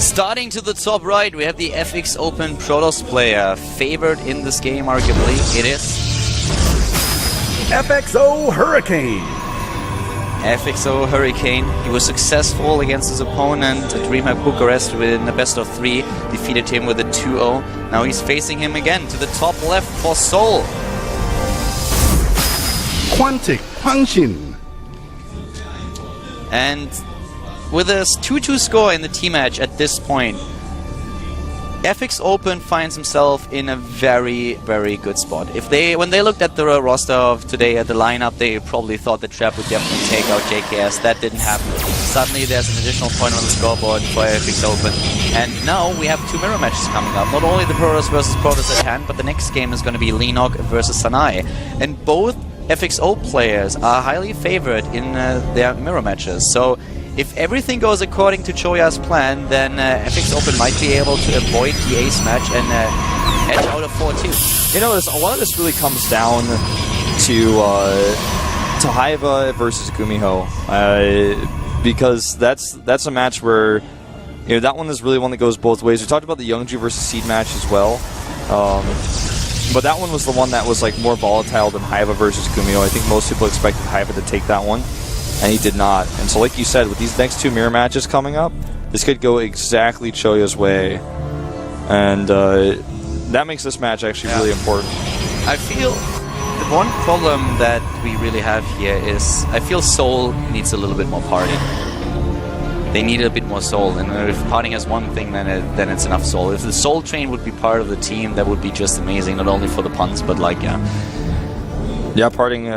Starting to the top right, we have the FXOpen Protoss player, favored in this game, arguably. It is FXO Hurricane. FXO Hurricane. He was successful against his opponent at DreamHack Bucharest in a best of 3, defeated him with a 2-0. Now he's facing him again to the top left for Seoul. Quantic Punchin. And with a 2-2 score in the team match at this point, FXOpen finds himself in a very, very good spot. When they looked at the roster of today at the lineup, they probably thought that Trap would definitely take out JKS. That didn't happen. Suddenly there's an additional point on the scoreboard for FXOpen. And now we have 2 mirror matches coming up. Not only the Protoss versus Protoss at hand, but the next game is going to be Lenok versus Sanai. And both FXO players are highly favored in their mirror matches. So if everything goes according to Choya's plan, then FXOpen might be able to avoid the ace match and edge out of 4-2. You know, a lot of this really comes down to Haiva versus Gumiho, because that's a match where, you know, that one is really one that goes both ways. We talked about the Youngju versus Seed match as well, but that one was the one that was like more volatile than Haiva versus Gumiho. I think most people expected Haiva to take that one, and he did not. And so, like you said, with these next 2 mirror matches coming up, this could go exactly Choya's way, and that makes this match actually really important. I feel the one problem that we really have here is I feel Seoul needs a little bit more party. They need a bit more Soul, and if partying has one thing, then it's enough Soul. If the Soul Train would be part of the team, that would be just amazing, not only for the puns, but like, yeah. Yeah, partying,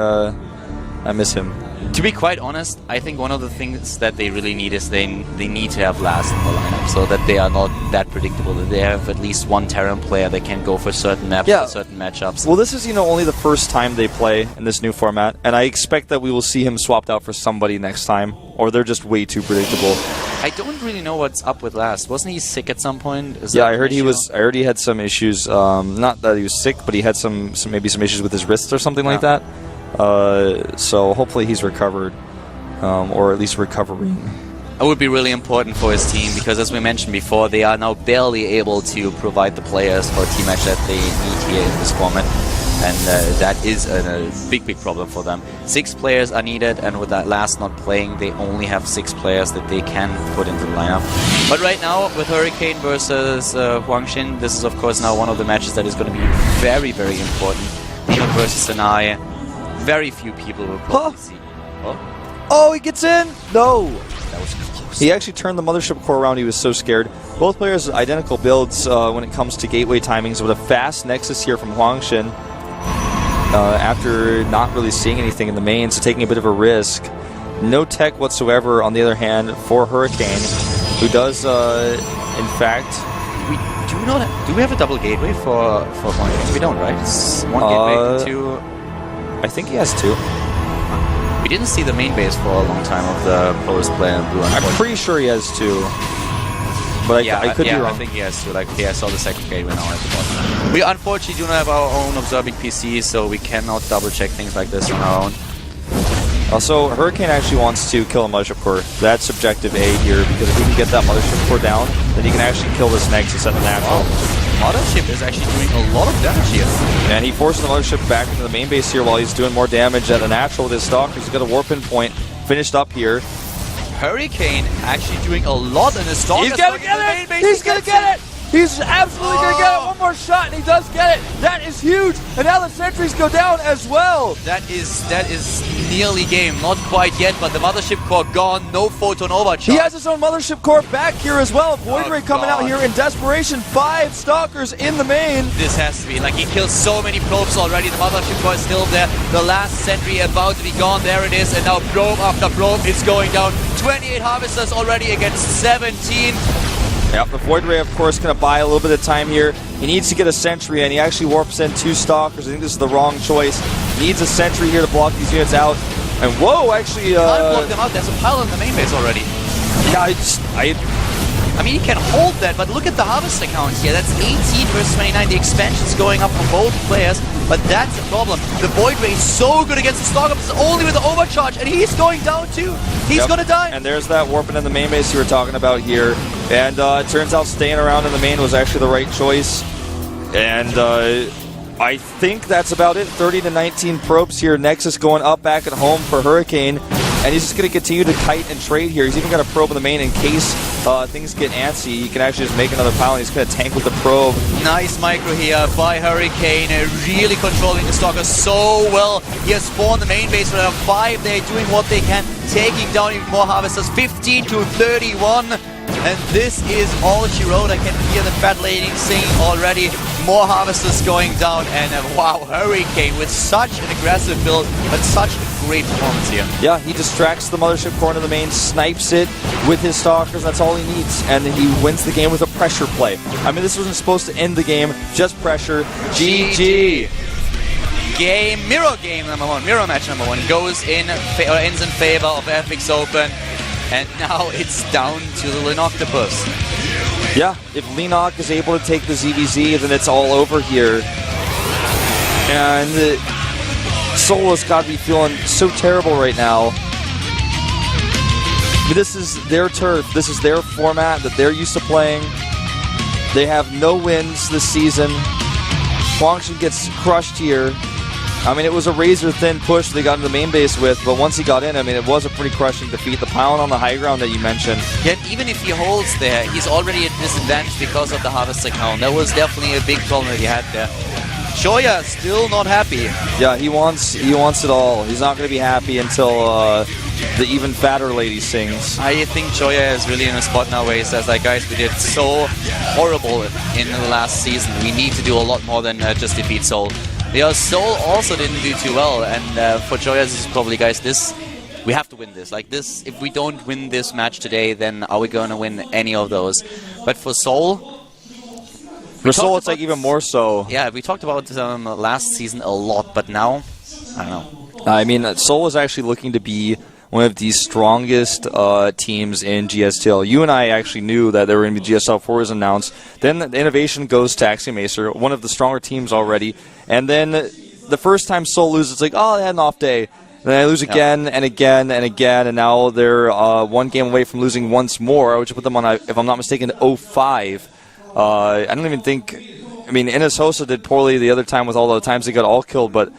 I miss him. To be quite honest, I think one of the things that they really need is they need to have last in the lineup, so that they are not that predictable, that they have at least one Terran player that can go for certain maps, for certain matchups. Well, this is, you know, only the first time they play in this new format, and I expect that we will see him swapped out for somebody next time, or they're just way too predictable. I don't really know what's up with Last. Wasn't he sick at some point? Yeah, I heard he was. I heard he had some issues. Not that he was sick, but he had maybe some issues with his wrists or something like that. So hopefully he's recovered, or at least recovering. It would be really important for his team, because as we mentioned before, they are now barely able to provide the players for a team match that they need here in this format. And that is a big problem for them. 6 players are needed, and with that Last not playing, they only have 6 players that they can put into the lineup. But right now, with Hurricane versus Huangxin, this is of course now one of the matches that is going to be very, very important. Lenok versus Sanai. Very few people will probably see. Oh, he gets in! No! That was close. He actually turned the Mothership core around. He was so scared. Both players identical builds when it comes to gateway timings, with a fast Nexus here from Huangxin. After not really seeing anything in the main, so taking a bit of a risk. No tech whatsoever, on the other hand, for Hurricane, who does, in fact... Do we have a double gateway for Huangxin? We don't, right? It's 1 gateway, 2... I think he has 2. We didn't see the main base for a long time of the Protoss player in blue. I'm pretty sure he has 2. But I could be wrong. I think he has 2. Like, I saw the second gateway now at the bottom. We unfortunately do not have our own observing PC, so we cannot double check things like this on our own. Also, Hurricane actually wants to kill a Mothership core. That's objective A here, because if we can get that Mothership core down, then he can actually kill this Nexus at the natural. Mothership is actually doing a lot of damage here. And he forced the Mothership back into the main base here while he's doing more damage at a natural with his Stalkers. He's got a warp in point finished up here. Hurricane actually doing a lot in his Stalkers. He's gonna get it! He's gonna get it! He's absolutely gonna get it! One more shot and he does get it! That is huge! And now the sentries go down as well! That is nearly game. Not quite yet, but the Mothership core gone. No photon overcharge. He has his own Mothership core back here as well. Void Ray coming out here in desperation. 5 Stalkers in the main. This has to be. Like, he killed so many probes already. The Mothership core is still there. The last sentry about to be gone. There it is. And now probe after probe is going down. 28 Harvesters already against 17. Yep, the Void Ray, of course, going to buy a little bit of time here. He needs to get a sentry, and he actually warps in 2 Stalkers. I think this is the wrong choice. He needs a sentry here to block these units out. And whoa, actually... Can't block them out. There's a pile in the main base already. Yeah, I mean, he can hold that, but look at the harvester count here. That's 18 versus 29. The expansion's going up for both players, but that's the problem. The Void Ray is so good against the Stalker, but only with the overcharge, and he's going down too. He's gonna die. And there's that warping in the main base you were talking about here. And it turns out staying around in the main was actually the right choice. And I think that's about it. 30 to 19 probes here. Nexus going up back at home for Hurricane. And he's just going to continue to kite and trade here. He's even got a probe in the main in case things get antsy. He can actually just make another pile, and he's going to tank with the probe. Nice micro here by Hurricane, really controlling the Stalker so well. He has 4 in the main base, but there are 5. They're doing what they can, taking down even more harvesters. 15 to 31. And this is all she wrote. I can hear the fat lady singing already. More harvesters going down, and wow, Hurricane with such an aggressive build, but such a great performance here. Yeah, he distracts the mothership core into the main, snipes it with his stalkers. That's all he needs, and he wins the game with a pressure play. I mean, this wasn't supposed to end the game, just pressure. GG. Mirror game number 1, mirror match number 1 goes in or ends in favor of FXOpen. And now it's down to the Linoctopus. Yeah, if Lenok is able to take the ZVZ, then it's all over here. And Seoul has got to be feeling so terrible right now. But this is their turf. This is their format that they're used to playing. They have no wins this season. Huangshan gets crushed here. I mean, it was a razor-thin push they got into the main base with, but once he got in, I mean, it was a pretty crushing defeat. The pylon on the high ground that you mentioned. Yet, even if he holds there, he's already at disadvantage because of the harvester count. That was definitely a big problem that he had there. Shoya still not happy. Yeah, he wants it all. He's not going to be happy until the even fatter lady sings. I think Shoya is really in a spot now where he says, like, guys, we did so horrible in the last season. We need to do a lot more than just defeat Seoul. Because Seoul also didn't do too well, and for Joya, this is probably, guys, we have to win this. Like this, if we don't win this match today, then are we going to win any of those? But for Seoul, it's like even more so. Yeah, we talked about last season a lot, but now, I don't know. I mean, Seoul is actually looking to be one of the strongest teams in GSTL. You and I actually knew that there were going to be GSTL 4 was announced. Then the innovation goes to Axiom Acer, one of the stronger teams already. And then the first time Seoul loses, it's like, oh, they had an off day. And then they lose again and again and again, and now they're one game away from losing once more, which put them on, if I'm not mistaken, 0-5. I don't even think... I mean, Innes Hosa did poorly the other time with all the times they got all killed, but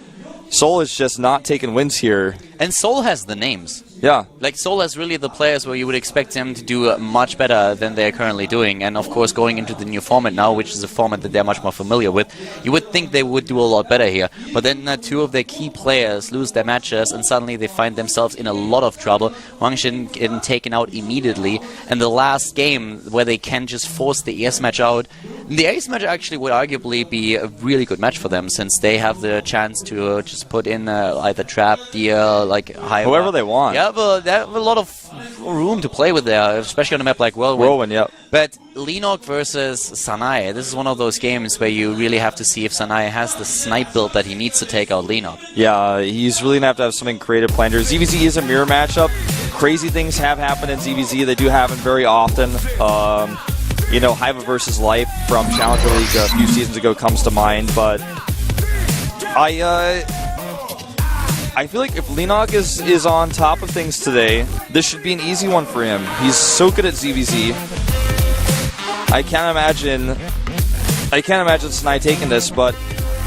Seoul is just not taking wins here. And Seoul has the names. Yeah. Like, Seoul has really the players where you would expect them to do much better than they're currently doing. And, of course, going into the new format now, which is a format that they're much more familiar with, you would think they would do a lot better here. But then 2 of their key players lose their matches, and suddenly they find themselves in a lot of trouble. Huangshan getting taken out immediately. And the last game, where they can just force the Ace match out, the Ace match actually would arguably be a really good match for them, since they have the chance to just put in either trap, deal, like high... Whoever they want. Yeah, but they have a lot of room to play with there, especially on a map like Whirlwind, yep. But Lenok versus Sanai, this is one of those games where you really have to see if Sanai has the snipe build that he needs to take out Lenok. Yeah, he's really going to have something creative planned here. ZVZ is a mirror matchup. Crazy things have happened in ZVZ. They do happen very often. You know, Hiva versus Life from Challenger League a few seasons ago comes to mind, but I feel like if Lenok is on top of things today, this should be an easy one for him. He's so good at ZVZ. I can't imagine Snai taking this, but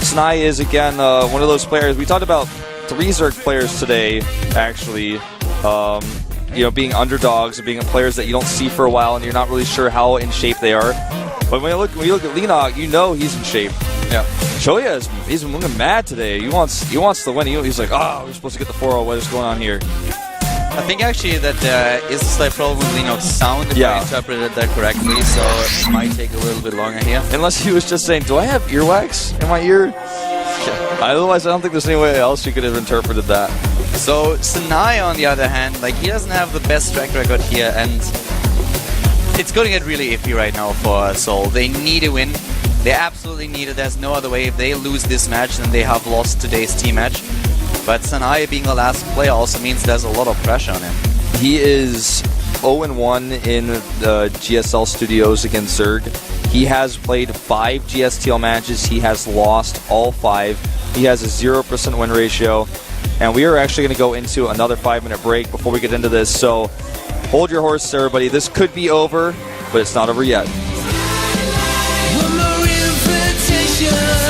Snai is, again, one of those players. We talked about 3 Zerg players today, actually. You know, being underdogs and being players that you don't see for a while and you're not really sure how in shape they are. But when you look at Lenok, you know he's in shape. Yeah. Shoya he's looking mad today. He wants to win. He's like, oh, we're supposed to get the 4-0. What is going on here? I think actually that is a slight problem with Lenok's sound, if I interpreted that correctly, so it might take a little bit longer here. Unless he was just saying, do I have earwax in my ear? Otherwise, I don't think there's any way else you could have interpreted that. So, Sanai, on the other hand, like, he doesn't have the best track record here, and it's going to get really iffy right now for Seoul. They need a win. They absolutely need it. There's no other way. If they lose this match, then they have lost today's team match. But Sanai being the last player also means there's a lot of pressure on him. He is 0-1 in the GSL studios against Zerg. He has played 5 GSTL matches. He has lost all 5. He has a 0% win ratio. And we are actually going to go into another 5-minute break before we get into this. So hold your horses, everybody. This could be over, but it's not over yet. One more invitation.